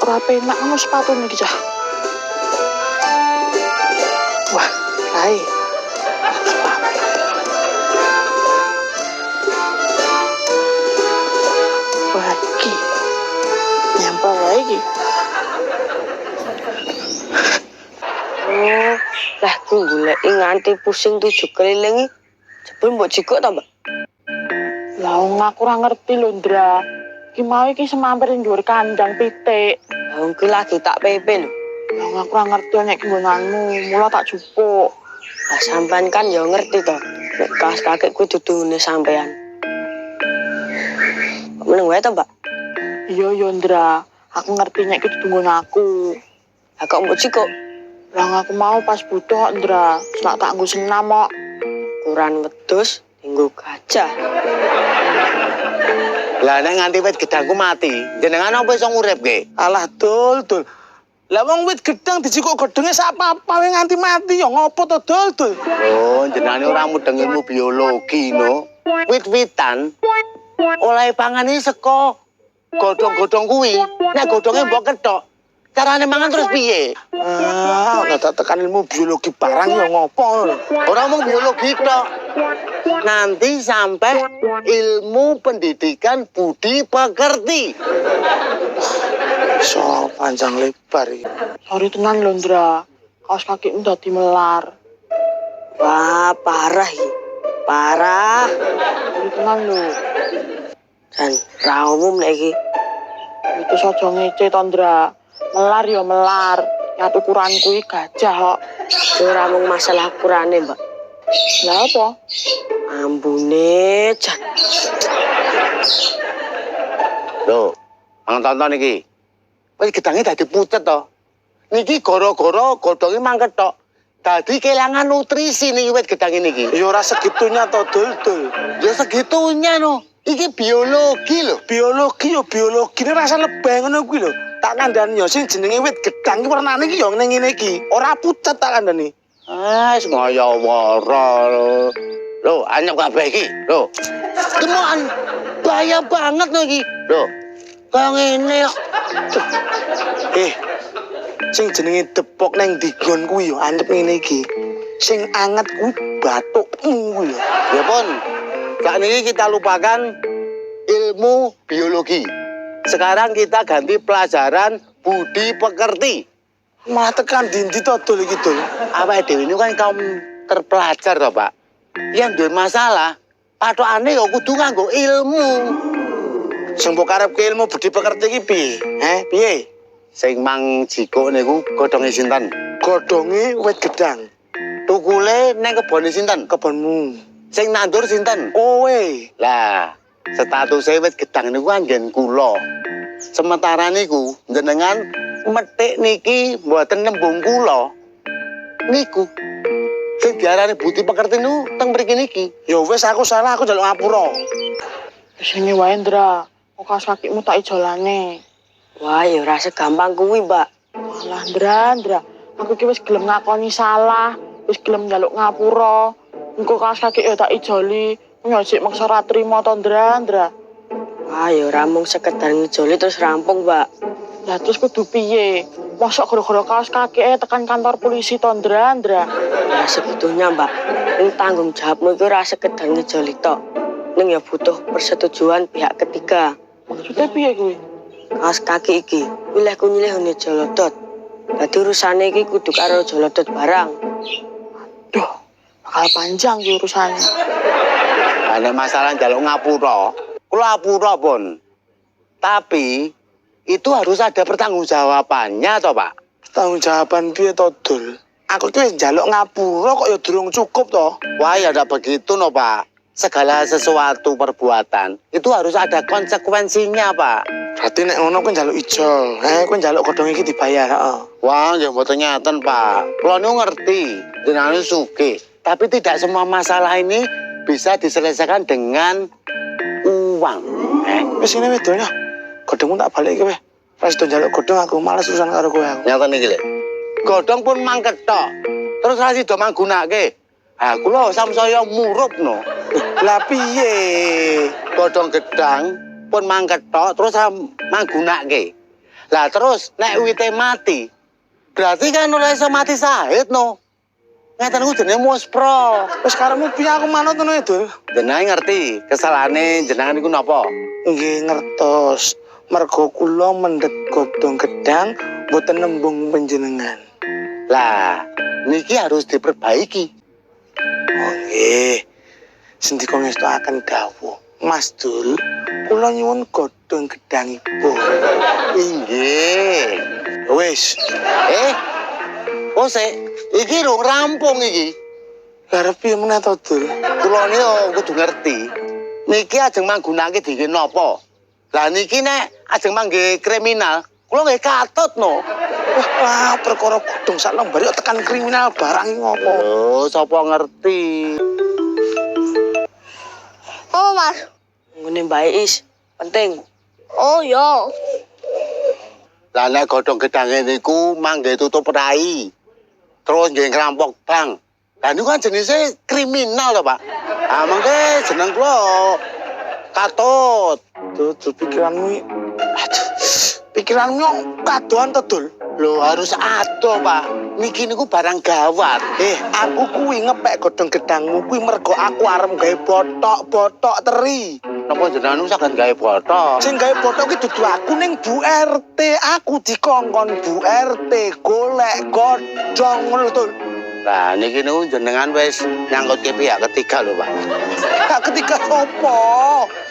ora penak ngono sepatune iki, Cah. Wah, kae. Wah, iki. Nyampe wae iki. Oh, lah ku goleki nganti pusing 7 keliling. Jebul mbok jikok ta, Mbak? Lah wong aku ora ngerti lho, Ndra. Ki mau iki semampir ning dhuwur kandang pitik. Lah wong ki lagi tak pepe lho. Lah aku ora ngerti nek nggonanmu, mula tak jupuk. Lah sampean kan ya ngerti to. Nek kas kakekku dudune sampean. Meneng wae to, Mbak? Iya, Ndra. Aku ngerti nek iki dudu aku. Lah kok mbok jikok? Lah aku mau pas butuh, Ndra. Sak tak nggo senam kok. Ukuran wedhus dinggo gajah. Lah nek nganti wit gedangku mati, jenengan apa iso nguripke? Alah dul. Lah wong wit gedang dijikuk gedenge sak apa wae nganti mati ya ngopo to dul. Oh, jenengan ora mudeng ilmu biologi no. Wit-witan oleh pangane saka godhong-godhong kuwi. Nek godhonge mbok kethok, carane mangan terus piye? Nek tak tekan ilmu biologi barang ya ngopo. Ora mung biologi tok. Nanti sampai ilmu pendidikan budi pekerti. So panjang lebar iki. Sorry tenan lho, Ndra. Kaos kakimu dadi melar. Wah, parah iki. Parah. Sorry tenan lho. Dan ra umum nek iki. Itu aja ngece to, Ndra. Melar ya melar. Ya ukuranku iki gajah kok. Ora mung masalah ukurane, Mbak. Lah apa? Ambune, Jan. Loh, mangan tonton iki. Wis gedange dadi pucet to. Niki gara-gara godhonge mangkethok. Dadi kelangan nutrisi nih wit gedang niki. Ya ora segitunya to dul. Ya segitunya no. Iki biologi lho. Biologi ya biologi ini rasa lebay ngono kuwi lho. Tak kandhani ya sing jenenge wit gedang iki warnane iki ya ngene iki. Ora pucet tak kandhani. Wis ngoyo wara lho. Lho, anyep kabeh iki. Lho. Temuan bahaya banget lho iki. Lho. Kaya ngene kok. Sing jenenge depok nang digon kuwi ya anyep ngene iki. Sing anget kuwi bathukmu kuwi lho. Ya pun. Kak niki kita lupakan ilmu biologi. Sekarang kita ganti pelajaran budi pekerti. Malah tekan dindi to dul iki dul. Awake dhewe ini kan kaum terpelajar toh, Pak. Yang duwe masalah, pathokane ya kudu nganggo ilmu. Sing mbok karepke ilmu budi pekerti iki piye? Piye? Sing mang jiko niku godhonge sinten? Godhonge wit gedang. Tukule ning kebone sinten? Kebonmu. Sing nandur sinten? Kowe. Lah, statuse wit gedang niku anggen kula. Sementara niku jenengan metik niki mboten nembung kula. Niku sing diarani budi pekerti niku teng mriki niki. Ya wis aku salah, aku njaluk ngapura. Sini wae, Ndra. Kok kaos kakimu tak ijolane. Wah, ya ora segampang kuwi, Mbak. Alah, Ndra. Aku ki wis gelem ngakoni salah, wis gelem njaluk ngapura. Engko kaos kaki ya tak ijoli. Nyosik maksa ra trimo to, Ndra. Wah, ya ora mung sekedar ngejoli terus rampung, Mbak. Lah terus kudu piye? Mosok gara-gara kaos kaki tekan kantor polisi to, Ndra. Ya segitunya, Mbak. Ini tanggung jawabmu itu ora sekedar ngejoli tok. Ning ya butuh persetujuan pihak ketiga. Maksudnya piye kuwi? Kaos kaki iki wilehku nyilih jolodot. Dadi urusane iki kudu karo jolodot barang. Duh, bakal panjang ki urusane. Ana masalah njaluk ngapura. Kula apura pun. Tapi itu harus ada pertanggungjawabannya toh, Pak. Tanggung jawaban piye to, Dul? Aku ki wis njaluk ngapura kok ya durung cukup to. Wah, ya ndak begitu no, Pak. Segala sesuatu perbuatan itu harus ada konsekuensinya, Pak. Berarti nek ngono kuwi njaluk ijol. Kuwi njaluk godhong iki dibayar, heeh. Wah, ya mboten nyeten, Pak. Kula niku ngerti, jenengan sugih. Tapi tidak semua masalah ini bisa diselesaikan dengan uang. Wis ngene wedone. Godhongmu tak balik iki weh. Pas do njaluk godhong aku males urusan karo kowe aku. Nyata niki lho. Godhong pun mangkethok. Terus ra sida manggunake. Ha kula samsaya murupno. Lah piye? Godhong gedang pun mangkethok terus manggunake. Lah terus nek wite mati, berarti kan ora iso mati sahid no. Ngeten ku jenenge muspro. Wis karepmu piye aku manut ngono Dul? Jenengan ngerti kesalahane jenengan iku napa? Nggih ngertos. Mergo kula mendhet godhong gedang mboten nembung panjenengan. Lah, niki harus diperbaiki. Oh nggih. Sendika ngestoaken dawuh. Mas Dul, kula nyuwun godhong gedangipun. Inggih. Wis, Oh, iki lho rampung iki. arep piye meneh to Dul? Kula niki kudu ngerti. Niki ajeng manggunake dike napa? Lah niki nek ajeng mangge kriminal, kula nggih katut no. Wah, perkara godhong sak lembar kok tekan kriminal barang iki ngopo? Oh, sapa ngerti. Oh mas, Ngene Mbak Is, penting. oh yo, Lah nek godhong gedange niku mangge tutup rai. Terus nggih ngerampok bank. Lah niku kan jenise kriminal to, Pak. Ah mengke jeneng kula katut. Dul pikiranmu pikiranmu kadoan to Dul. Lho harus ado, Pak. Niki niku barang gawat. Aku kuwi ngepek godhong gedangmu kuwi mergo aku arep gawe botok-botok teri. Napa jenengan niku saged gawe botok? Sing gawe botok ki dudu aku ning Bu RT. Aku dikongkon Bu RT golek godhong ngono Dul. Lah niki niku jenengan wis nyangkutke pihak ketiga lho, Pak. Kak ketiga sopo?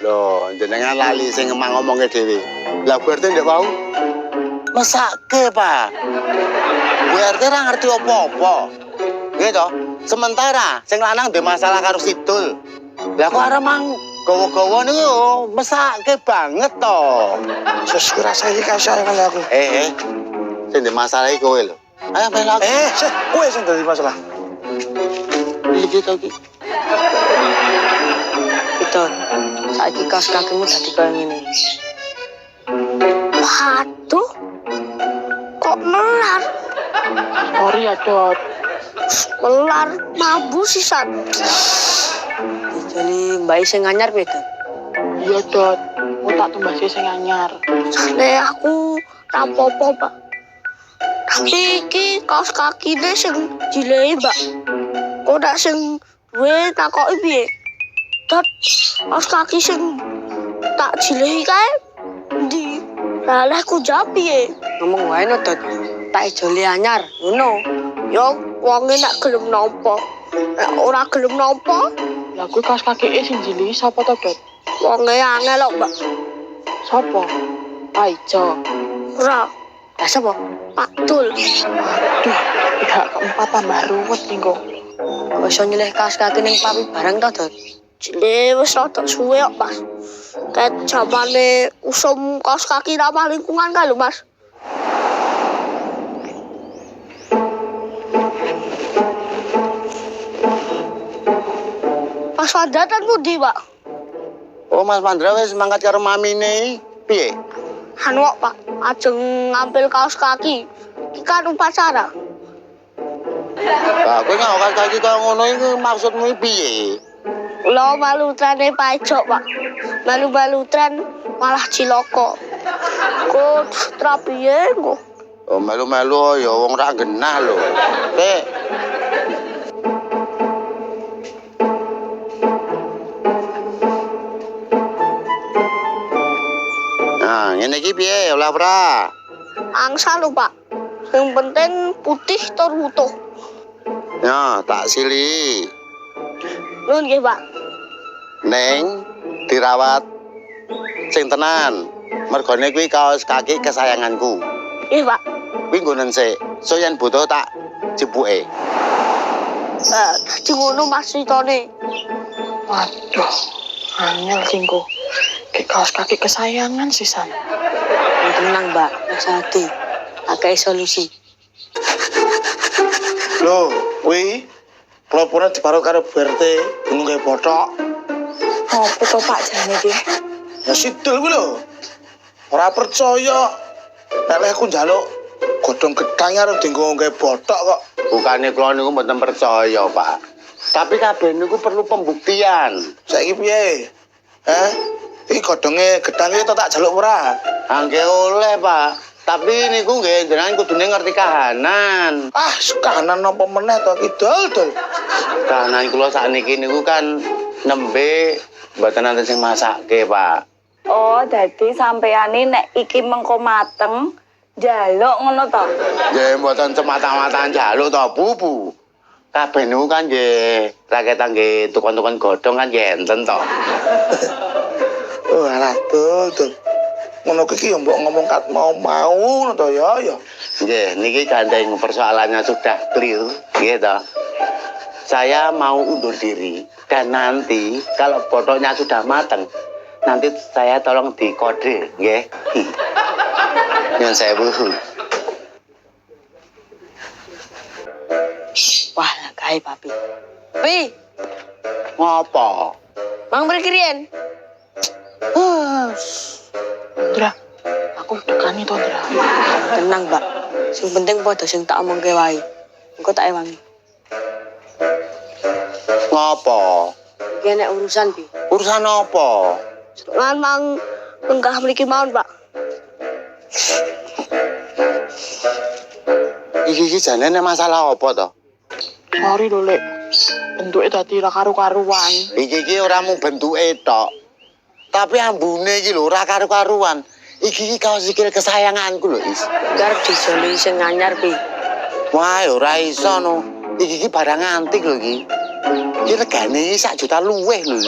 Lho, jenengan lali sing ngomongke dhewe. Lah berarti ndek wau mesake, Pak. Berarti ora ngerti apa-apa. Nggih to? Sementara sing lanang ndek masalah karo Sidul. Lah kok arep mang gowo-gowo niku yo mesake banget to. Sus rasa iki kasayangan aku. Sing ndek masalah iki kowe lho. Ayo melok. Kowe sing dadi masalah. Iki to iki. Itu, saiki kaos kakimu dadi kaya ngene. waduh, kok melar, Sorry ya, Dot. melar mabu sisan. Jadi Mbak Is sing anyar piye, Dot? Iya, Dot. Aku tak tumbasi sing anyar. Sane aku rapopo mbak. Tapi iki kaos kakine sing jilei mbak. Kok ndak sing duwe takoki piye? Dot, kaos kaki sing tak jilei kae ndi? Lah aku jawab piye? Ngomong wae no, Dot. Tak ijoli anyar, ngono. Yo wonge nek gelem nampa. Nek ora gelem nampa, Lah kuwi kaos kaki sing jili sapa to, Dot? wonge angel kok mbak. Sapa? Paijo. Ora, Lah sapa? Pak Dul. Aduh, pihak keempat tambah ruwet nih kok. Kok iso nyilih kaos kaki ning papi barang to, Dot? Jile wis rada suwe kok, Mas. Kayak zamane usum kaos kaki ramah lingkungan kan lho, Mas. Mas Wandatan pundi, Pak? Oh, Mas Pandra wis mangkat karo mamine. Piye? Anu kok, Pak, ajeng ngambil kaos kaki. Iki kan upacara. Lah kowe ngawak kaki kaya ngono iku maksudmu piye? Lo malu trane pajok, Pak. Malu-malu tren malah ciloko. Kok trapiye kok? Oh, melu-melu ya wong ra genah lho. Nah, ngene iki piye olah ora? Angsa lho, Pak. Yang penting putih tur utuh. Ya, tak sili. Nuhun nggih, Pak. Neng dirawat sing tenan. Mergone kuwi kaos kaki kesayanganku. Nggih, Pak. Kuwi nggonen sik. So yen butuh tak jebuke. Dadi ngono Mas Ritone. Waduh, angel singku. Kayak kaos kaki kesayangan sisan. Tenang, Mbak. Rasa hati. Akeh solusi. Lho, kuwi pelopone diparut karo BRT bingung gawe botok. Apa to Pak jane iki? Ya Sidul kuwi lho. Ora percaya. Nek aku njaluk godhong gedang arep dienggo gawe botok kok. Bukane kula niku mboten percaya, Pak. Tapi kabeh niku perlu pembuktian. Saiki piye? Iki godhonge gedang iki tak jaluk ora? Angge oleh, Pak. Tapi niku nggih jenengan kudune ngerti kahanan. Ah, kahanan napa meneh to ki dol. Kahanan kula sakniki niku kan nembe mboten nanti sing masake, Pak. Oh, dadi sampeyane nek iki mengko mateng njaluk ngono to. Nggih mboten semata-mata njaluk to, Bu. Kabeh niku kan nggih rakyat nggih tukon-tukon godhong kan nggih enten to. Oh, alah dol. Ngono ki ya mbok ngomong kat mau to ya. Nggih, niki gandeng persoalannya sudah clear, nggih to. Saya mau undur diri dan nanti kalau bodohnya sudah matang, nanti saya tolong dikode, nggih. Nyun sewu. Wah, lah gawe papi. Pi, Ngopo? mang berkirian. Ndra, aku dekani to, Ndra. Tenang, Mbak. Sing penting padha sing tak omongke wae. Engko tak ewangi. Ngopo? Iki nek urusan, Pi. Urusan apa? Ngan mang enggak mriki mawon, Pak. Iki janene masalah apa to? Sorry lho, Lek. Bentuke dadi ra karu-karuan. Iki ora mung bentuke tok. Tapi ambune iki lho ora karu-karuan. Iki kaos sikil kesayanganku lho, Is. Gar dijoli sing anyar, Pi. Wah, ora iso no. Iki barang antik lho iki. Iki regane 1 juta luwih lho.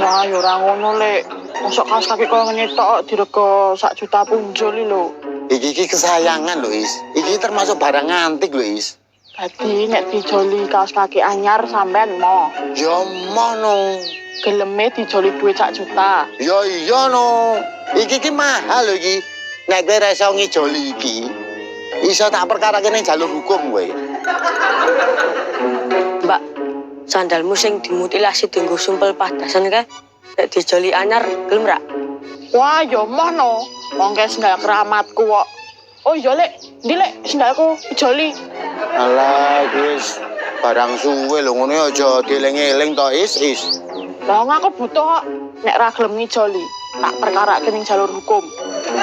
Wah, ya ora ngono, Lek. Mosok kaos kaki koyo ngene tok dirego 1 juta punjul lho. Iki kesayangan lho, Is. Iki termasuk barang antik lho, Is. Dadi nek dijoli kaos kaki anyar sampean mo. Ya mono. Geleme dijoli duit 1 juta. Ya iya no. Iki mahal lho iki. Nek kowe ora iso ngijoli iki, iso tak perkarake ning jalur hukum kowe. Mbak, sandalmu sing dimutilasi dienggo sumpel padasan kae. Nek dijoli anyar, gelem ra? Wah, ya moh no. Wong kae sendal keramatku kok. Oh iya, Lek. Ndi, Lek, sendalku dijoli. Alah, wis barang suwe lho ngono aja dieling-eling to, Is. Lah aku butuh kok. Nek ra gelem ngijoli, tak perkarake ning jalur hukum.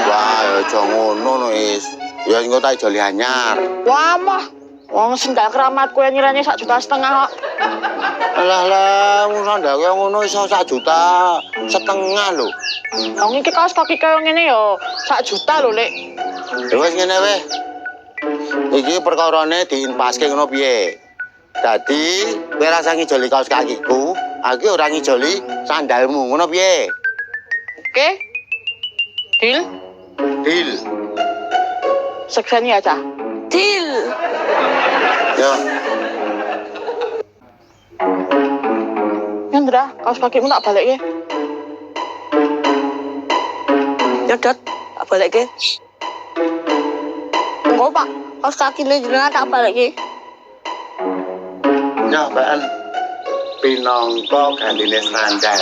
Wah, aja ngono no, Is. Ya engko tak joli anyar. Wah, mah. Wong sendal keramatku yang nirane 1,5 juta kok. Alah, sandal kaya ngono iso 1,5 juta lho. Wong iki kaos kaki kaya ngene ya 1 juta lho, Lek. Ya wis ngene weh. Iki perkarane diinpaske ngono piye? Dadi, kowe rasa ngijoli kaos kakiku, aku ora ngijoli sandalmu, ngono piye? Oke? Deal? Deal. Sekseni aja. Deal. Ya, Ndra, kaos kakimu tak balik ya. Nyedot, tak balekke. Engko, Pak. Kaos kakine jenengan tak baleki. nyobaan pinangka gandine sandal.